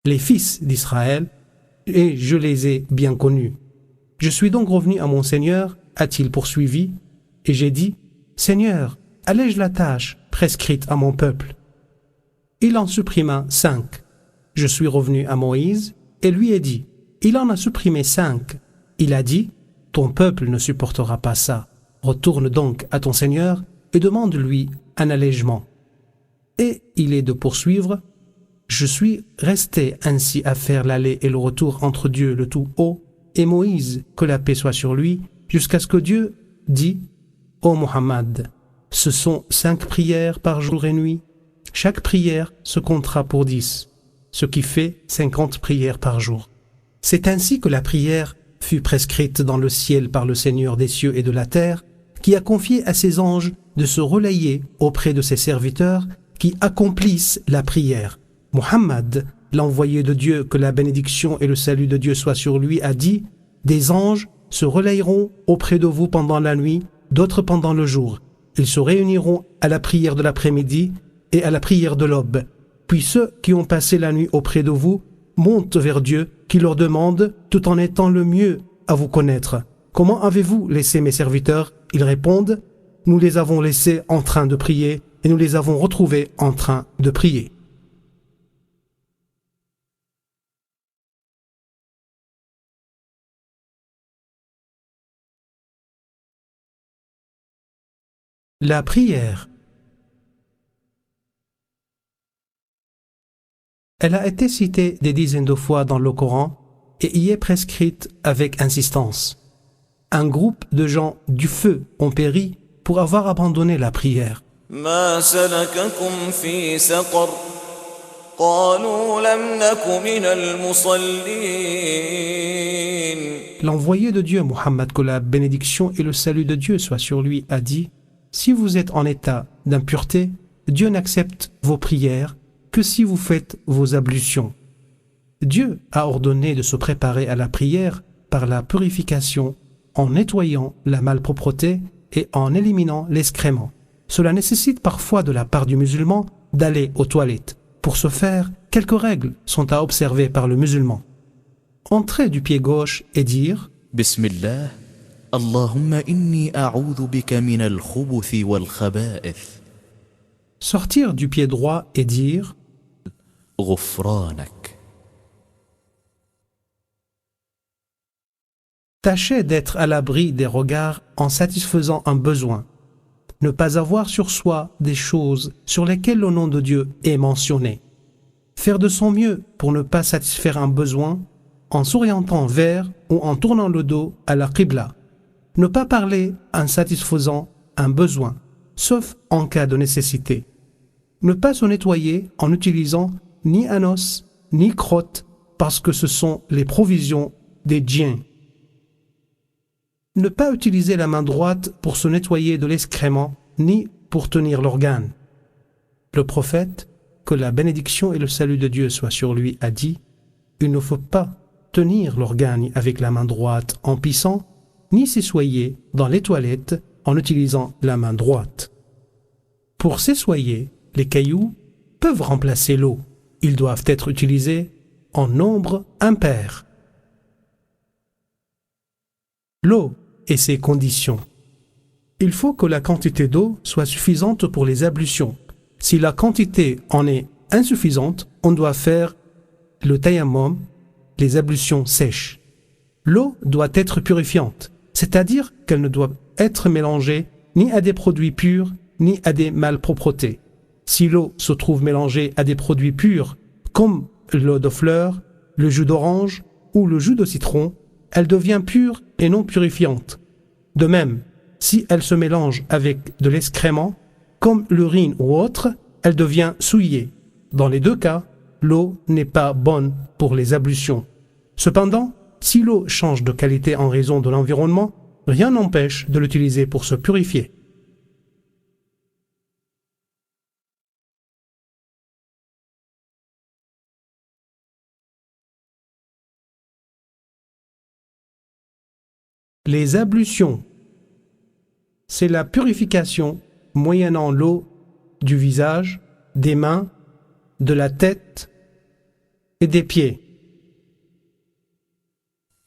les fils d'Israël, et je les ai bien connus. Je suis donc revenu à mon Seigneur, a-t-il poursuivi, et j'ai dit, Seigneur, allège la tâche prescrite à mon peuple. Il en supprima 5. Je suis revenu à Moïse et lui ai dit, il en a supprimé 5. Il a dit, ton peuple ne supportera pas ça. Retourne donc à ton Seigneur et demande-lui un allègement. Et il est de poursuivre, je suis resté ainsi à faire l'aller et le retour entre Dieu le Tout-Haut et Moïse, que la paix soit sur lui, jusqu'à ce que Dieu dit, ô Muhammad, ce sont 5 prières par jour et nuit. Chaque prière se comptera pour 10, ce qui fait 50 prières par jour. C'est ainsi que la prière fut prescrite dans le ciel par le Seigneur des cieux et de la terre, qui a confié à ses anges de se relayer auprès de ses serviteurs qui accomplissent la prière. Muhammad, l'envoyé de Dieu, que la bénédiction et le salut de Dieu soient sur lui, a dit, des anges se relayeront auprès de vous pendant la nuit, d'autres pendant le jour. Ils se réuniront à la prière de l'après-midi et à la prière de l'aube. Puis ceux qui ont passé la nuit auprès de vous montent vers Dieu, qui leur demande, tout en étant le mieux à vous connaître. Comment avez-vous laissé mes serviteurs? Ils répondent, nous les avons laissés en train de prier et nous les avons retrouvés en train de prier. La prière. Elle a été citée des dizaines de fois dans le Coran et y est prescrite avec insistance. Un groupe de gens du feu ont péri pour avoir abandonné la prière. ما سلككم في سقر قالوا لم نك من المصلين. L'envoyé de Dieu, Muhammad, que la bénédiction et le salut de Dieu soient sur lui, a dit, si vous êtes en état d'impureté, Dieu n'accepte vos prières que si vous faites vos ablutions. Dieu a ordonné de se préparer à la prière par la purification en nettoyant la malpropreté et en éliminant l'excrément. Cela nécessite parfois de la part du musulman d'aller aux toilettes. Pour ce faire, quelques règles sont à observer par le musulman. Entrer du pied gauche et dire Bismillah, Allahumma inni a'udhu bika min al-khubuthi wal-khaba'ith. Sortir du pied droit et dire Ghufranak. Tâchez d'être à l'abri des regards en satisfaisant un besoin. Ne pas avoir sur soi des choses sur lesquelles le nom de Dieu est mentionné. Faire de son mieux pour ne pas satisfaire un besoin en s'orientant vers ou en tournant le dos à la Qibla. Ne pas parler en satisfaisant un besoin, sauf en cas de nécessité. Ne pas se nettoyer en utilisant ni un os, ni crotte, parce que ce sont les provisions des djinns. Ne pas utiliser la main droite pour se nettoyer de l'excrément, ni pour tenir l'organe. Le prophète, que la bénédiction et le salut de Dieu soient sur lui, a dit, il ne faut pas tenir l'organe avec la main droite en pissant, ni s'essoyer dans les toilettes en utilisant la main droite. Pour s'essoyer, les cailloux peuvent remplacer l'eau. Ils doivent être utilisés en nombre impair. L'eau et ses conditions. Il faut que la quantité d'eau soit suffisante pour les ablutions. Si la quantité en est insuffisante, on doit faire le tayammum, les ablutions sèches. L'eau doit être purifiante, c'est-à-dire qu'elle ne doit être mélangée ni à des produits purs, ni à des malpropretés. Si l'eau se trouve mélangée à des produits purs, comme l'eau de fleurs, le jus d'orange ou le jus de citron, elle devient pure et non purifiante. De même, si elle se mélange avec de l'excrément, comme l'urine ou autre, elle devient souillée. Dans les deux cas, l'eau n'est pas bonne pour les ablutions. Cependant, si l'eau change de qualité en raison de l'environnement, rien n'empêche de l'utiliser pour se purifier. Les ablutions, c'est la purification moyennant l'eau du visage, des mains, de la tête et des pieds.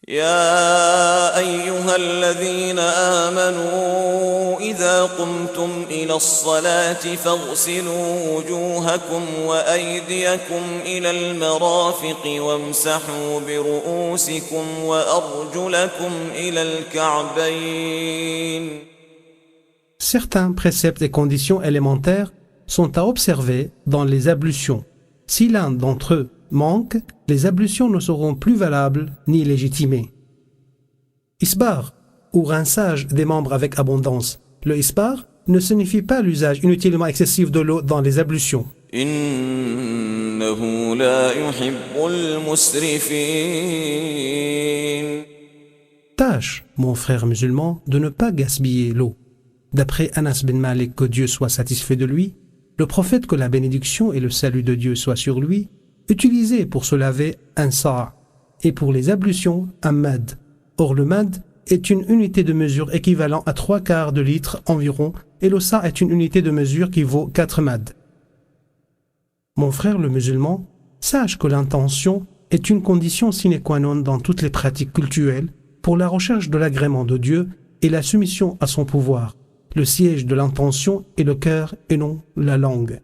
يا أيها الذين آمنوا إذا قمتم إلى الصلاة فاغسلوا وجوهكم وأيديكم إلى المرافق وامسحوا برؤوسكم وأرجلكم إلى الكعبين. Certains préceptes et conditions élémentaires sont à observer dans les ablutions. Si l'un d'entre eux manque, les ablutions ne seront plus valables ni légitimées. Isbar, ou rinçage des membres avec abondance. Le isbar ne signifie pas l'usage inutilement excessif de l'eau dans les ablutions. إنه لا يحب المسرفين. Tâche, mon frère musulman, de ne pas gaspiller l'eau. D'après Anas bin Malik, que Dieu soit satisfait de lui, le prophète, que la bénédiction et le salut de Dieu soient sur lui, utilisait pour se laver un sa' et pour les ablutions un mad. Or le mad est une unité de mesure équivalent à 3/4 de litre environ et le sa' est une unité de mesure qui vaut 4 mad. Mon frère le musulman, sache que l'intention est une condition sine qua non dans toutes les pratiques cultuelles pour la recherche de l'agrément de Dieu et la soumission à son pouvoir. Le siège de l'intention est le cœur et non la langue.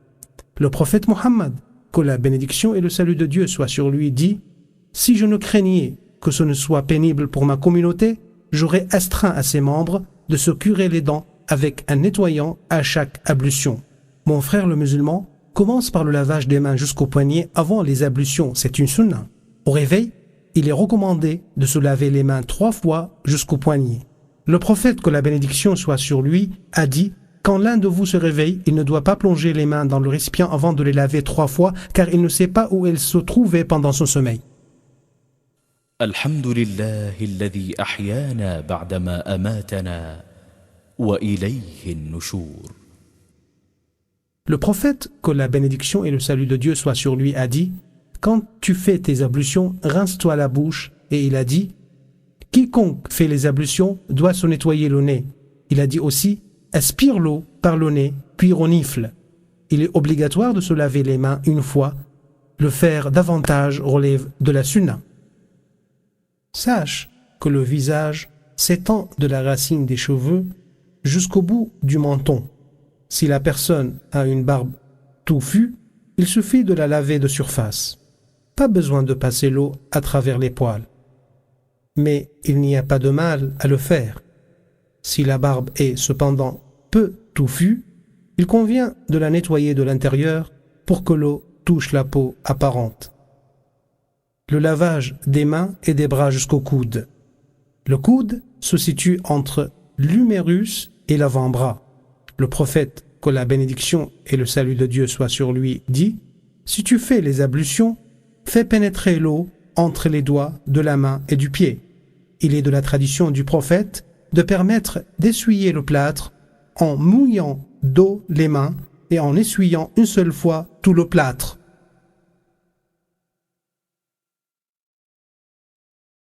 Le prophète Mohammed, que la bénédiction et le salut de Dieu soient sur lui, dit « Si je ne craignais que ce ne soit pénible pour ma communauté, j'aurais astreint à ses membres de se curer les dents avec un nettoyant à chaque ablution. » Mon frère le musulman commence par le lavage des mains jusqu'au poignet avant les ablutions, c'est une sunna. Au réveil, il est recommandé de se laver les mains 3 fois jusqu'au poignet. Le prophète, que la bénédiction soit sur lui, a dit « Quand l'un de vous se réveille, il ne doit pas plonger les mains dans le récipient avant de les laver 3 fois, car il ne sait pas où elles se trouvaient pendant son sommeil. » الحمد لله الذي أحيانا بعدما أماتنا وإليه النشور. Le prophète, que la bénédiction et le salut de Dieu soient sur lui, a dit « Quand tu fais tes ablutions, rince-toi la bouche. » Et il a dit « Quiconque fait les ablutions doit se nettoyer le nez. » Il a dit aussi « Aspire l'eau par le nez, puis renifle. » Il est obligatoire de se laver les mains une fois. Le faire davantage relève de la sunna. Sache que le visage s'étend de la racine des cheveux jusqu'au bout du menton. Si la personne a une barbe touffue, il suffit de la laver de surface. Pas besoin de passer l'eau à travers les poils. Mais il n'y a pas de mal à le faire. Si la barbe est cependant peu touffue, il convient de la nettoyer de l'intérieur pour que l'eau touche la peau apparente. Le lavage des mains et des bras jusqu'au coude. Le coude se situe entre l'humérus et l'avant-bras. Le prophète, que la bénédiction et le salut de Dieu soient sur lui, dit « Si tu fais les ablutions, fais pénétrer l'eau entre les doigts de la main et du pied. » Il est de la tradition du prophète de permettre d'essuyer le plâtre en mouillant d'eau les mains et en essuyant une seule fois tout le plâtre.